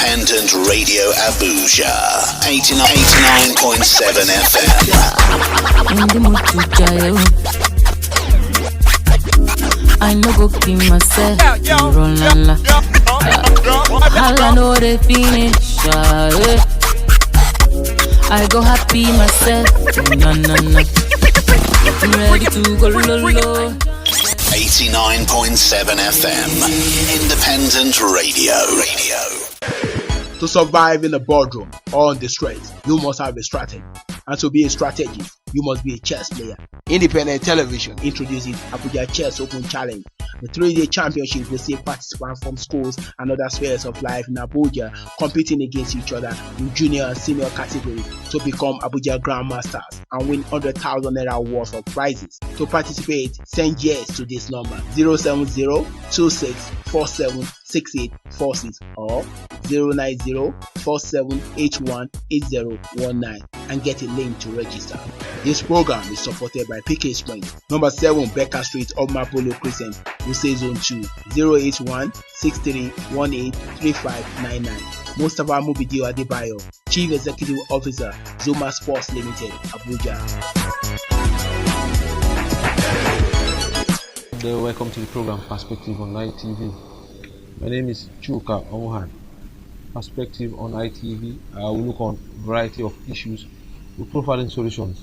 Independent Radio Abuja, 89.7 FM. I no go kill myself. I know the finish. I go happy myself. No. I'm ready to go low. 89.7 FM. Independent Radio. To survive in the boardroom or on the streets, you must have a strategy. And to be a strategist, you must be a chess player. Independent Television introduces Abuja Chess Open Challenge. The 3-day championship will see participants from schools and other spheres of life in Abuja competing against each other in junior and senior categories to become Abuja Grandmasters and win 100,000 naira worth of prizes. To participate, send yes to this number 070-2647-6846 or 090-4781-8019 and get a link to register. This program is supported by PK Springs, number 7 Becker Street, Omapolo Crescent, Wuse Zone 2, 081-6318-3599. Mustafa Mubidio Adebayo, Chief Executive Officer, Zuma Sports Limited, Abuja. Welcome to the program Perspective on ITV. My name is Chuka Omohan. Perspective on ITV, we look on a variety of issues with profiling solutions.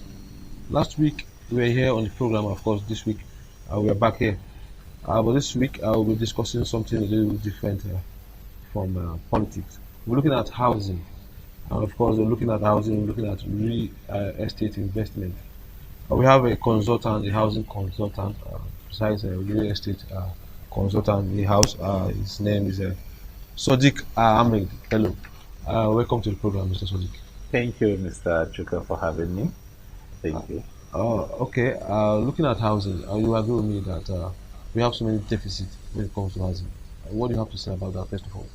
Last week we were here on the program, of course. This week we are back here. But this week I will be discussing something a little different from politics. We're looking at housing, and of course we're looking at housing, looking at real estate investment. We have a consultant, a housing consultant, besides a real estate consultant in the house. His name is Sodiq Ahmed. Hello. Welcome to the program, Mr. Sodiq. Thank you, Mr. Chuka, for having me. Thank you. Okay. Looking at housing, you agree with me that we have so many deficits when it comes to housing. What do you have to say about that, first of all?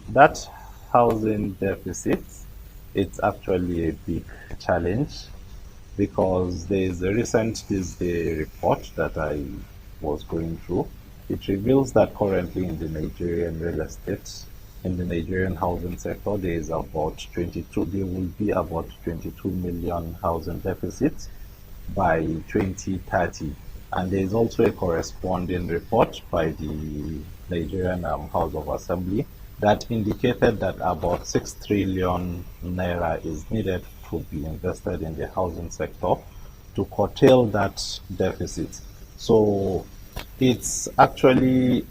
That housing deficit, it's actually a big challenge because there is a recent Tuesday report that I was going through. It reveals that currently in the Nigerian real estate, in the Nigerian housing sector, there will be about 22 million housing deficits by 2030. And there is also a corresponding report by the Nigerian House of Assembly that indicated that about 6 trillion naira is needed to be invested in the housing sector to curtail that deficit. So it's actually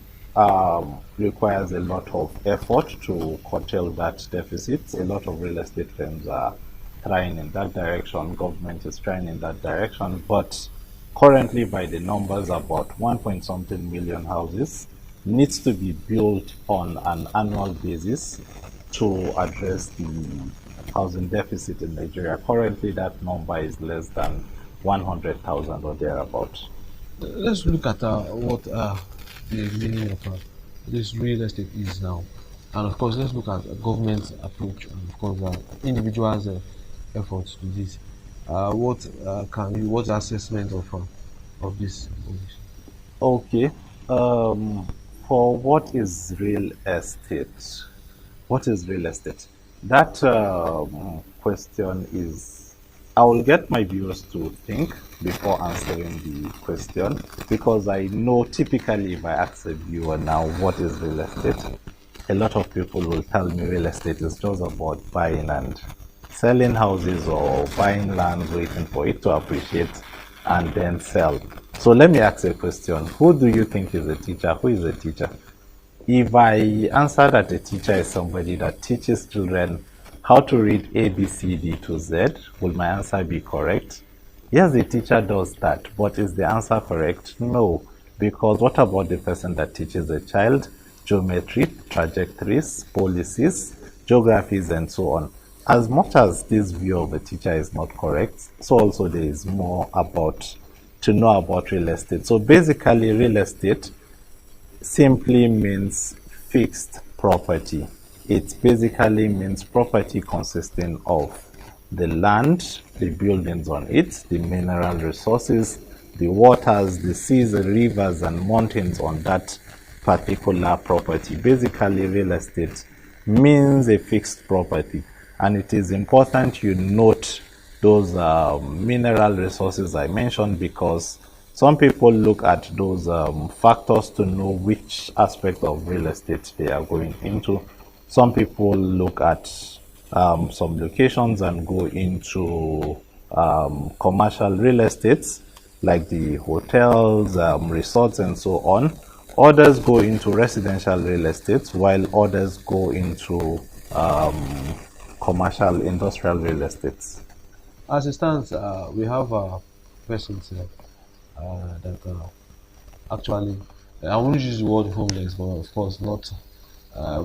requires a lot of effort to curtail that deficit. A lot of real estate firms are trying in that direction. Government is trying in that direction, but currently, by the numbers, about 1.something million houses needs to be built on an annual basis to address the housing deficit in Nigeria. Currently, that number is less than 100,000 or thereabouts. Let's look at what the meaning of this real estate is now, and of course, let's look at government's approach and of course individuals' efforts to this. What's the assessment of this? Okay. For what is real estate? What is real estate? That question is. I will get my viewers to think before answering the question, because I know typically if I ask a viewer now what is real estate, a lot of people will tell me real estate is just about buying and selling houses or buying land, waiting for it to appreciate and then sell. So let me ask a question. Who do you think is a teacher? Who is a teacher? If I answer that a teacher is somebody that teaches children how to read A, B, C, D to Z, will my answer be correct? Yes, the teacher does that, but is the answer correct? No, because what about the person that teaches a child geometry, trajectories, policies, geographies, and so on? As much as this view of a teacher is not correct, so also there is more to know about real estate. So basically, real estate simply means fixed property. It basically means property consisting of the land, the buildings on it, the mineral resources, the waters, the seas, the rivers, and mountains on that particular property. Basically, real estate means a fixed property, and it is important you note those mineral resources I mentioned, because some people look at those factors to know which aspect of real estate they are going into. Some people look at some locations and go into commercial real estates like the hotels, resorts, and so on. Others go into residential real estate, while others go into commercial industrial real estates. As it stands, we have persons that actually, I won't use the word homeless, but of course not.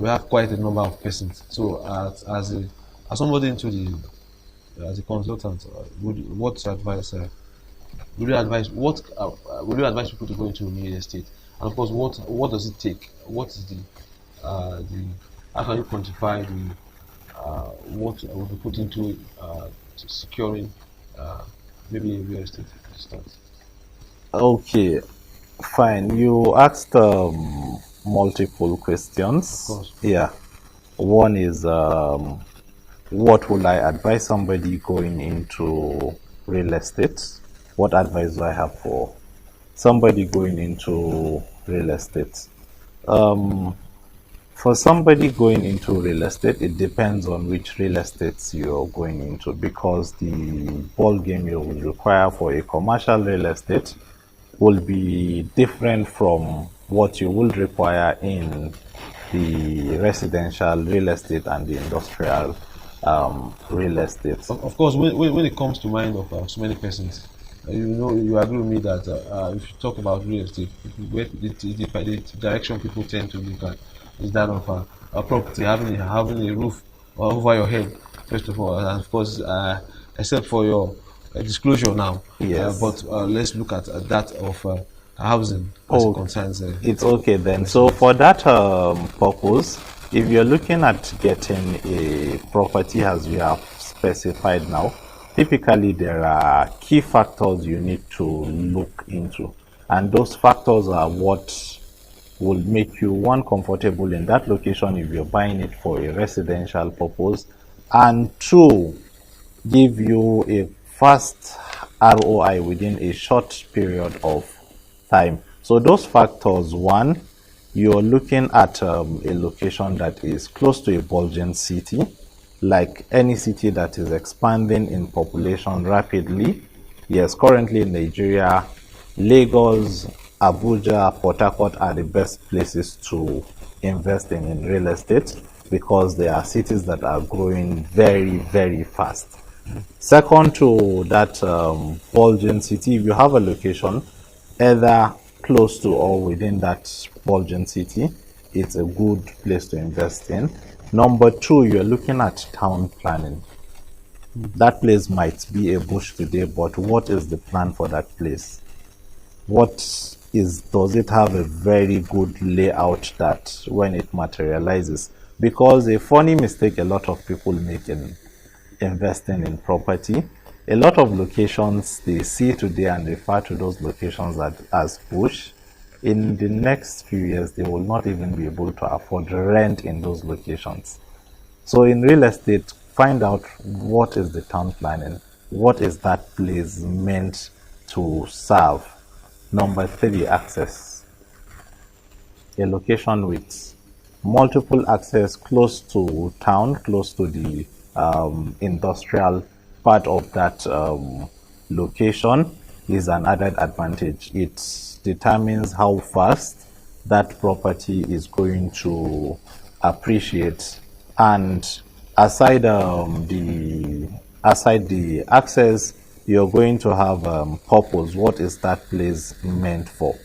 We have quite a number of persons. So, as somebody into the as a consultant, what advice would you advise? Would you advise people to go into real estate? And of course, what does it take? What is the how can you quantify what would be put into securing maybe a real estate start? Okay, fine. You asked multiple questions. Of course. Yeah. One is what will I advise somebody going into real estate? What advice do I have for somebody going into real estate? For somebody going into real estate, it depends on which real estates you're going into, because the ball game you will require for a commercial real estate will be different from what you will require in the residential real estate and the industrial real estate. Of course, when it comes to mind of so many persons, you agree with me that if you talk about real estate, the direction people tend to look at is that of a property having a roof over your head, first of all, and of course, except for your disclosure now. Yes. But let's look at that of housing as it concerns. It's okay then. So for that purpose, if you're looking at getting a property as we have specified now, typically there are key factors you need to look into, and those factors are what will make you, one, comfortable in that location if you're buying it for a residential purpose, and two, give you a fast ROI within a short period of time. So those factors: one, you're looking at a location that is close to a bulging city, like any city that is expanding in population rapidly. Yes, currently in Nigeria, Lagos, Abuja, Port Harcourt are the best places to invest in real estate, because they are cities that are growing very, very fast. Second to that bulging city, if you have a location either close to or within that bulging city, it's a good place to invest in. Number two, you're looking at town planning. That place might be a bush today, but what is the plan for that place? Does it have a very good layout that when it materializes? Because a funny mistake a lot of people make in investing in property, a lot of locations they see today and refer to those locations as bush. In the next few years, they will not even be able to afford rent in those locations. So in real estate, find out what is the town planning, what is that place meant to serve. Number three, access. A location with multiple access close to town, close to the industrial part of that location is an added advantage. It determines how fast that property is going to appreciate. And aside the access, you're going to have purpose. What is that place meant for?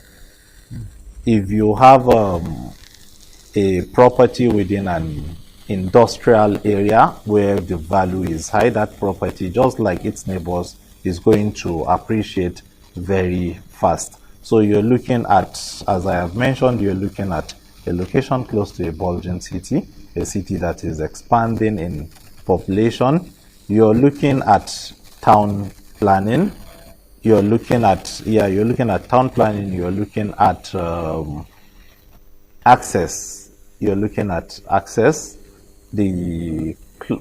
If you have a property within an industrial area where the value is high, that property, just like its neighbors, is going to appreciate very fast. So you're looking at, as I have mentioned, you're looking at a location close to a bulging city, a city that is expanding in population. You're looking at town planning. You're looking at town planning. You're looking at access. You're looking at access. the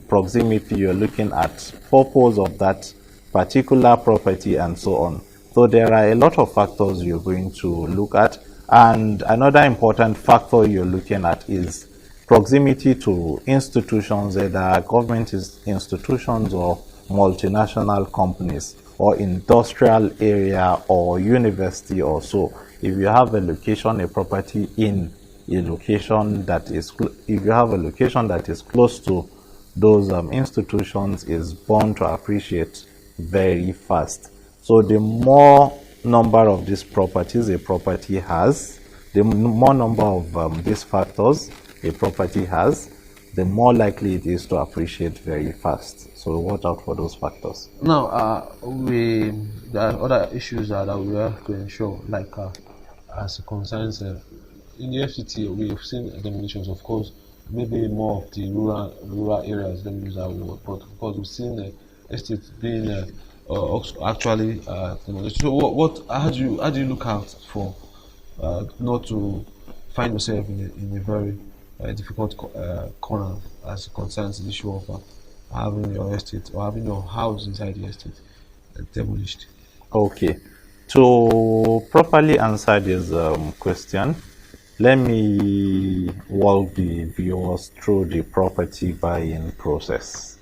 proximity you're looking at, purpose of that particular property, and so on. So there are a lot of factors you're going to look at, and another important factor you're looking at is proximity to institutions, either government institutions or multinational companies, or industrial area or university or so. If you have a location, a property in a location that is, if you have a location that is close to those institutions, is bound to appreciate very fast. So the more number of these properties a property has, the more number of these factors a property has, the more likely it is to appreciate very fast. So watch out for those factors. Now, there are other issues that we have to ensure, like as it concerns in the FCT, we have seen demolitions, of course, maybe more of the rural areas demolitions are work, but of course we've seen estates being actually demolished. So how do you look out for not to find yourself in a very difficult corner as it concerns the issue of having your estate or having your house inside the estate demolished? Okay, to properly answer this question, let me walk the viewers through the property buying process.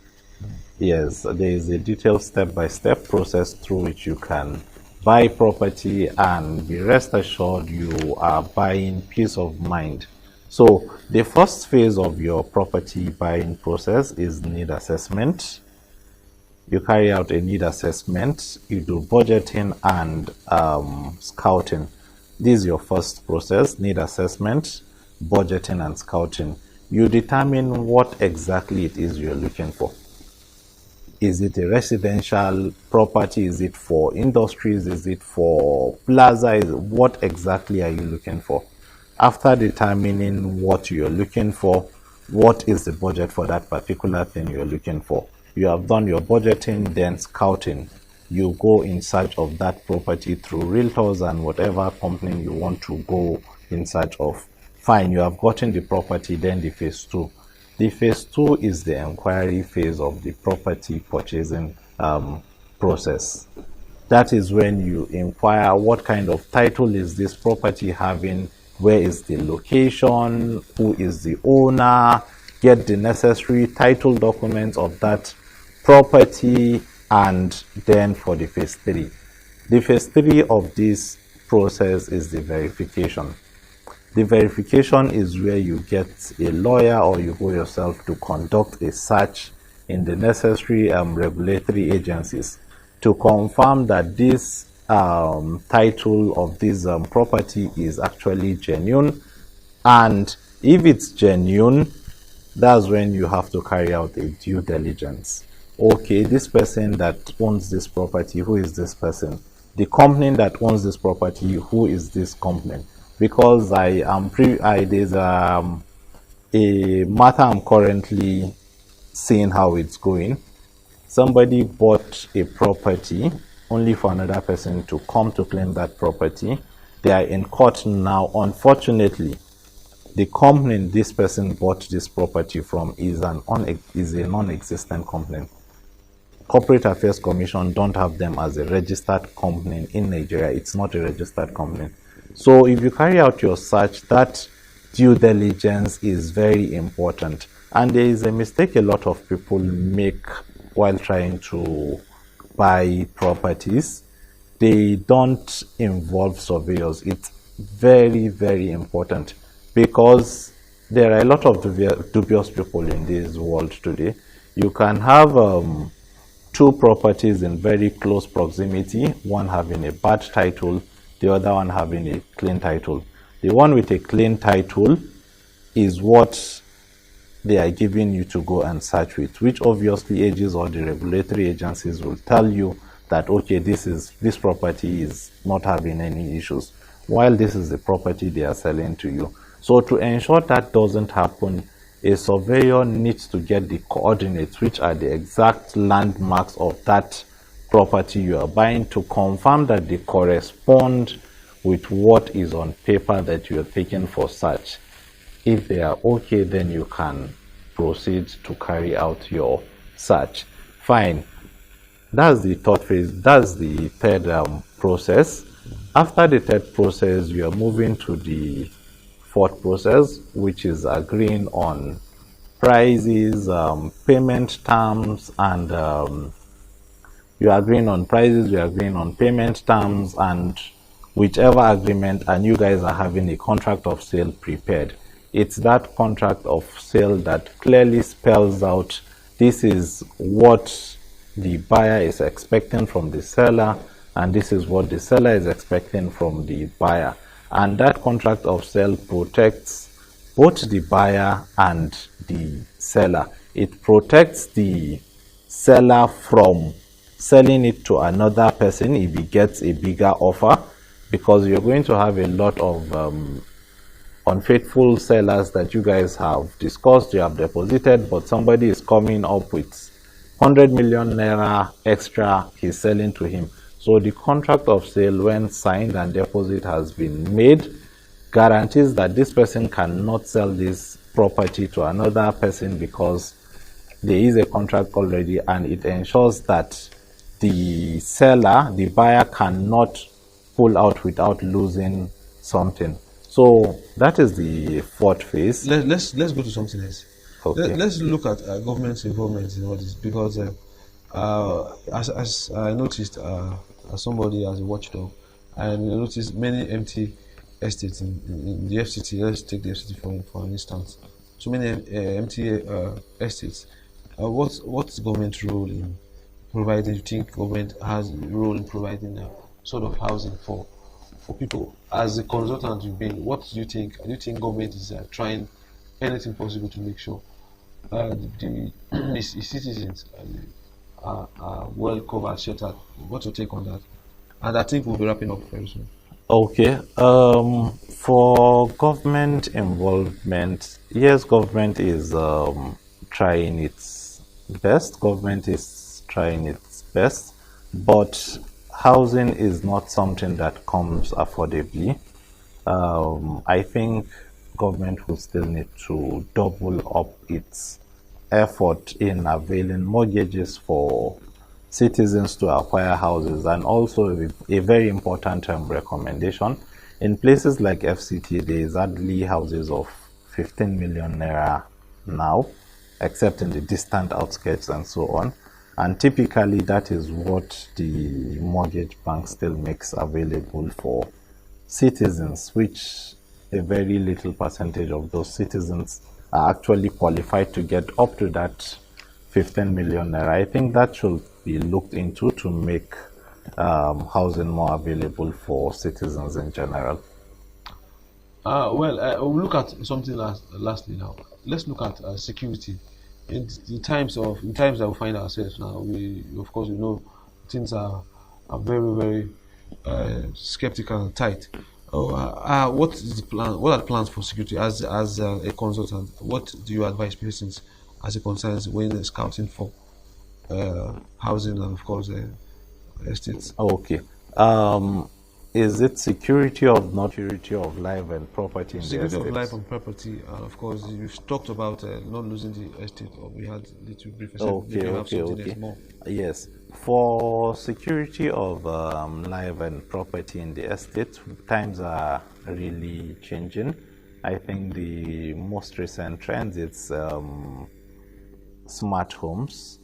Yes, there is a detailed step-by-step process through which you can buy property, and be rest assured you are buying peace of mind. So the first phase of your property buying process is need assessment. You carry out a need assessment, you do budgeting and scouting. This is your first process: need assessment, budgeting and scouting. You determine what exactly it is you're looking for. Is it a residential property? Is it for industries? Is it for plaza? What exactly are you looking for? After determining what you're looking for, what is the budget for that particular thing you're looking for? You have done your budgeting, then scouting. You go in search of that property through realtors and whatever company you want to go in search of. Fine, you have gotten the property, then the phase two. The phase two is the inquiry phase of the property purchasing process. That is when you inquire what kind of title is this property having, where is the location, who is the owner, get the necessary title documents of that property, and then for the phase three. The phase three of this process is the verification. The verification is where you get a lawyer or you go yourself to conduct a search in the necessary regulatory agencies to confirm that this title of this property is actually genuine. And if it's genuine, that's when you have to carry out a due diligence. Okay, this person that owns this property, who is this person? The company that owns this property, who is this company? Because there's a matter I'm currently seeing how it's going. Somebody bought a property only for another person to come to claim that property. They are in court now. Unfortunately, the company this person bought this property from is a non-existent company. Corporate Affairs Commission don't have them as a registered company in Nigeria. It's not a registered company. So if you carry out your search, that due diligence is very important. And there is a mistake a lot of people make while trying to buy properties. They don't involve surveyors. It's very, very important, because there are a lot of dubious people in this world today. You can have two properties in very close proximity, one having a bad title, the other one having a clean title. The one with a clean title is what they are giving you to go and search with, which obviously ages or the regulatory agencies will tell you that, okay, this property is not having any issues, while this is the property they are selling to you. So to ensure that doesn't happen, a surveyor needs to get the coordinates, which are the exact landmarks of that property you are buying, to confirm that they correspond with what is on paper that you are taking for search. If they are okay, then you can proceed to carry out your search. Fine. That's the third phase. That's the third process. After the third process, you are moving to the fourth process, which is agreeing on prices, payment terms, and you're agreeing on prices, you're agreeing on payment terms, and whichever agreement, and you guys are having a contract of sale prepared. It's that contract of sale that clearly spells out this is what the buyer is expecting from the seller, and this is what the seller is expecting from the buyer. And that contract of sale protects both the buyer and the seller. It protects the seller from selling it to another person if he gets a bigger offer, because you're going to have a lot of unfaithful sellers that you guys have discussed, you have deposited, but somebody is coming up with 100 million naira extra he's selling to him. So the contract of sale, when signed and deposit has been made, guarantees that this person cannot sell this property to another person because there is a contract already, and it ensures that the seller, the buyer, cannot pull out without losing something. So that is the fourth phase. Let's go to something else. Okay. Let's look at government's involvement in all this, because as I noticed, as somebody as a watchdog, I noticed many empty estates in the FCT. Let's take the FCT for an instance. So many empty estates. What's government's role in providing? You think government has a role in providing a sort of housing for people? As a consultant you've been, what do you think? Do you think government is trying anything possible to make sure the citizens are well covered, sheltered? What's your take on that? And I think we'll be wrapping up very soon. Okay. For government involvement, yes, government is trying its best. Government is trying its best, but housing is not something that comes affordably. I think government will still need to double up its effort in availing mortgages for citizens to acquire houses. And also a very important recommendation, in places like FCT, there is hardly houses of 15 million naira now, except in the distant outskirts and so on. And typically that is what the mortgage bank still makes available for citizens, which a very little percentage of those citizens are actually qualified to get up to that 15 million naira. I think that should be looked into to make housing more available for citizens in general. We'll look at something lastly now. Let's look at security. In times that we find ourselves now, we know things are very skeptical and tight. What is the plan? What are the plans for security as a consultant? What do you advise persons as it concerns when they're scouting for housing and of course estates? Okay. Is it security of life and property in security the of estates? life and property, and of course you've talked about not losing the estate, or we had a little brief. Okay. Yes. For security of life and property in the estate, times are really changing. I think the most recent trends, it's smart homes,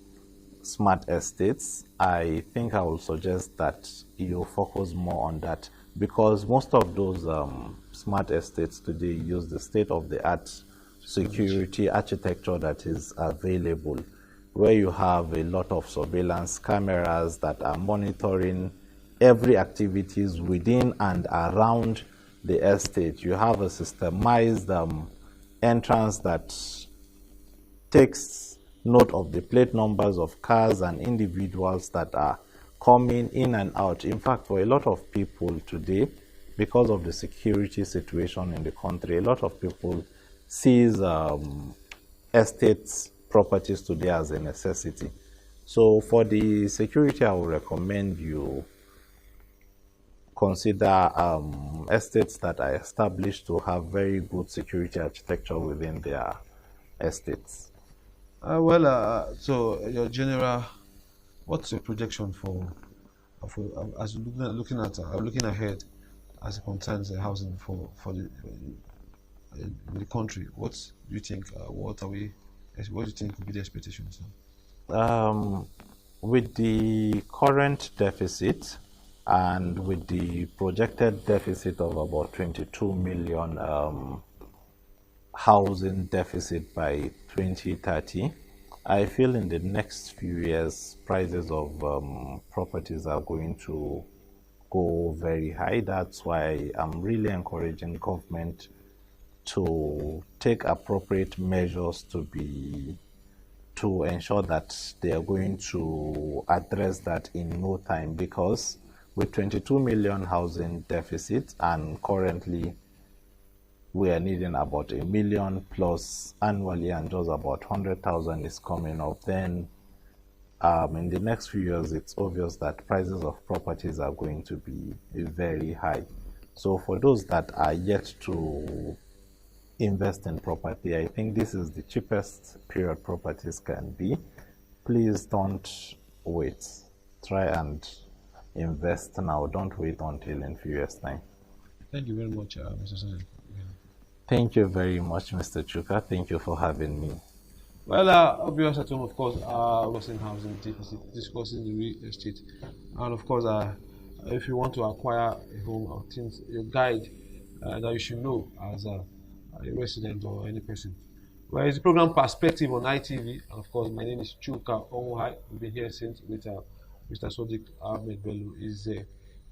smart estates. I think I will suggest that you focus more on that, because most of those smart estates today use the state-of-the-art security architecture that is available, where you have a lot of surveillance cameras that are monitoring every activities within and around the estate. You have a systemized entrance that takes note of the plate numbers of cars and individuals that are coming in and out. In fact, for a lot of people today, because of the security situation in the country, a lot of people sees estates, properties today as a necessity. So for the security, I would recommend you consider estates that are established to have very good security architecture within their estates. So your general, what's your projection for as looking ahead as it concerns housing for the country? What do you think? What do you think would be the expectations now? Um, with the current deficit and with the projected deficit of about 22 million housing deficit by 2030, I feel in the next few years prices of properties are going to go very high. That's why I'm really encouraging government to take appropriate measures to ensure that they are going to address that in no time, because with 22 million housing deficit and currently we are needing about 1 million plus annually and just about 100,000 is coming up, then in the next few years it's obvious that prices of properties are going to be very high. So for those that are yet to invest in property, I think this is the cheapest period properties can be. Please don't wait. Try and invest now. Don't wait until in few years' time. Thank you very much, Mr. Sajan. Thank you very much, Mr. Chuka. Thank you for having me. Well, obvious at home, of course, Western housing deficit, discussing the real estate, and of course, if you want to acquire a home or things, your guide that you should know as a resident or any person. Well, it's the program Perspective on ITV, and of course, my name is Chuka Onwuhai. We've been here since with Mr. Sodiq Ahmed Bello. Is a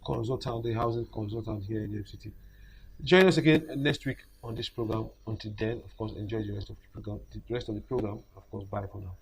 consultant, the housing consultant here in the FCT. Join us again next week on this program. Until then, of course, enjoy the rest of the program. Of course, bye for now.